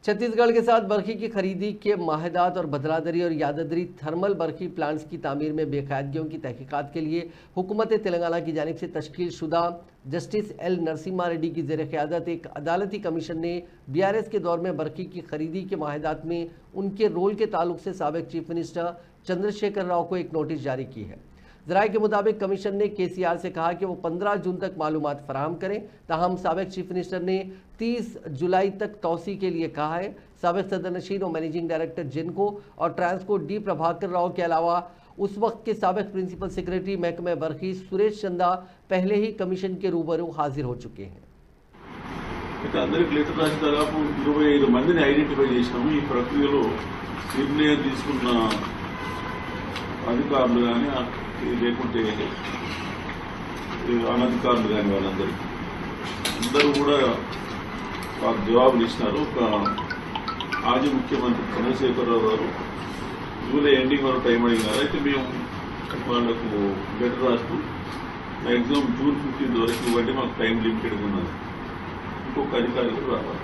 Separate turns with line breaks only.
छत्तीसगढ़ के साथ बरखी की खरीदी के माहिदात और भद्रादरी और यादाद्री थर्मल बरखी प्लांट्स की तामीर में बेकायदगियों की तहकीकात के लिए हुकूमत तेलंगाना की जानिब से तश्कील शुदा जस्टिस एल नरसिम्हा रेड्डी की ज़ेर क़यादत एक अदालती कमीशन ने BRS के दौर में बरखी की खरीदी के माहिदात में उनके रोल के ताल्लुक से साबिक़ चीफ मिनिस्टर चंद्रशेखर राव को एक नोटिस जारी की है। ज़राए के मुताबिक कमीशन ने KCR से कहा कि वो 15 जून तक मालूमात फराहम करें। ताहम साबिक़ चीफ मिनिस्टर ने 30 जुलाई तक तौसी के लिए कहा है। साबिक़ सदरनशीन और मैनेजिंग डायरेक्टर जिनको और ट्रांसको डी प्रभाकर राव के अलावा उस वक्त के साबिक़ प्रिंसिपल सेक्रेटरी महकमे बरखी सुरेश चंदा पहले ही कमीशन के रूबरू हाजिर हो चुके हैं।
అందరికి లెటర్ రాసిన దాదాపు 25 మందిని ఐడెంటిఫై చేసినాము। ఈ ప్రక్రియలో నిర్ణయం తీసుకున్న అధికారులు కానీ లేకుంటే అనధికారులు కానీ వాళ్ళందరికీ అందరూ కూడా వాళ్ళ జవాబులు ఇచ్చినారు। ఒక మాజీ ముఖ్యమంత్రి చంద్రశేఖరరావు గారు జూలై ఎండింగ్ వరకు టైం అడిగినారు। అయితే మేము వాళ్ళకు లెటర్ రాస్తూ మ్యాక్సిమం జూన్ 15 వరకు ఇవ్వండి, మాకు టైం లిమిటెడ్ ఉన్నది। ఇంకొక అధికారులు రావాలి।